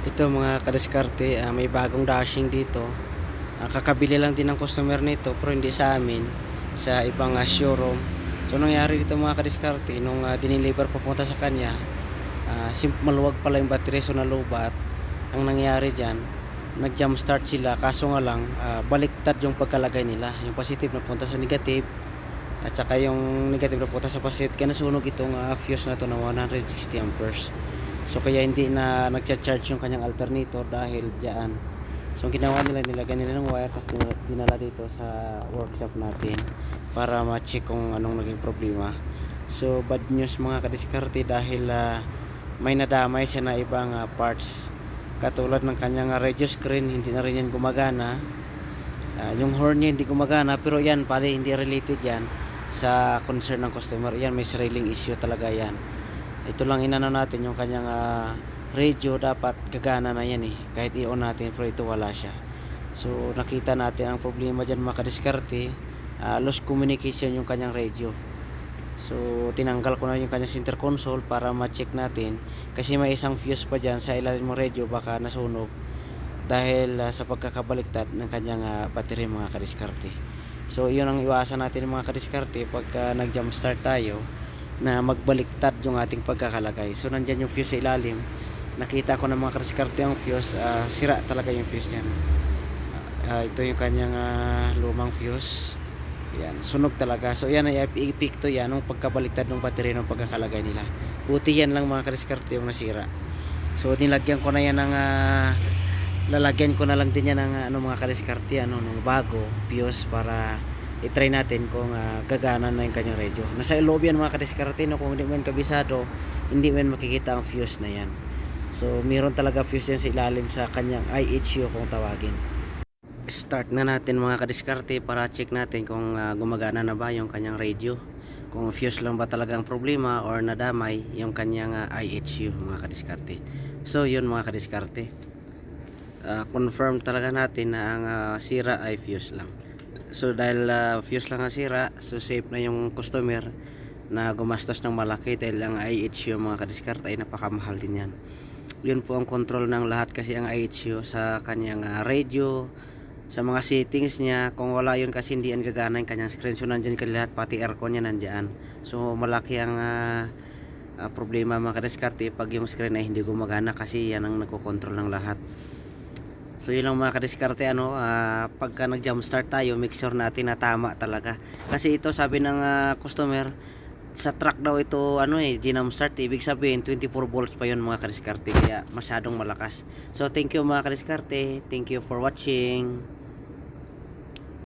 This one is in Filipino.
Ito mga kadiskarte, may bagong dashing dito. Kakabili lang din ng customer nito pero hindi sa amin, sa ibang showroom. So nangyari dito mga kadiskarte, nung diniliver papunta sa kanya, maluwag pala yung battery, so nalubat. Ang nangyari dyan, nag jump start sila, kaso nga lang baliktad yung pagkalagay nila. Yung positive napunta sa negative, at saka yung negative napunta sa positive, kaya nasunog itong fuse na to na 160 amperes. So kaya hindi na nagcha-charge yung kanyang alternator dahil diyan. So ang ginawa nila, nilagyan nila ng wire, tapos dinala dito sa workshop natin para ma-check kung anong naging problema. So bad news mga kadiskarte, dahil may nadamay siya na ibang parts. Katulad ng kanyang radio screen, hindi na rin yan gumagana. Yung horn niya hindi gumagana, pero yan pala hindi related yan sa concern ng customer. Yan may sariling issue talaga yan. Ito lang inano natin yung kanyang radio, dapat gagana na yan kahit i-on natin, pero ito wala siya. So nakita natin ang problema dyan mga kadiskarte, lost communication yung kanyang radio. So tinanggal ko na yung kanyang center console para ma-check natin, kasi may isang fuse pa dyan sa ilalim ng radio, baka nasunog dahil sa pagkakabaliktad ng kanyang battery mga kadiskarte. So yun ang iwasan natin mga kadiskarte pagka nag jump start tayo, na magbaliktad yung ating pagkakalagay. So nandyan yung fuse sa ilalim, nakita ko ng mga kadiskarte yung fuse, sira talaga yung fuse yan. Ito yung kanyang lumang fuse, yan, sunog talaga. So yan ay epekto yan ng pagkabaliktad ng battery ng pagkakalagay nila. Buti yan lang mga kadiskarte yung nasira. So nilagyan ko na yan ng lalagyan ko na lang din yan ng mga kadiskarte, ng bago fuse, para i-try natin kung gagana na yung kanyang radio. Nasa loob yan mga kadiskarte, kung hindi mo yan kabisado, hindi mo yan makikita ang fuse na yan. So meron talaga fuse yan sa ilalim sa kanyang IHU kung tawagin. Start na natin mga kadiskarte para check natin kung gumagana na ba yung kanyang radio, kung fuse lang ba talaga ang problema or nadamay yung kanyang IHU mga kadiskarte. So yun mga kadiskarte, confirm talaga natin na ang sira ay fuse lang. So dahil fuse lang ang sira, so safe na yung customer na gumastos ng malaki, dahil ang IHU mga kadiskarte ay napakamahal din yan. Yun po ang control ng lahat, kasi ang IHU sa kanyang radio, sa mga settings niya, kung wala yun kasi hindi yan gagana yung kanyang screen. So nandyan ka lahat, pati aircon niya nandyan. So malaki ang problema mga kadiskarte pag yung screen ay hindi gumagana, kasi yan ang nagkocontrol ng lahat. So yun lang mga kadiskarte, pagka nag jump start tayo, make sure natin na tama talaga. Kasi ito sabi ng customer, sa truck daw ito jump start, ibig sabihin 24 volts pa yun mga kadiskarte, kaya masyadong malakas. So thank you mga kadiskarte, thank you for watching.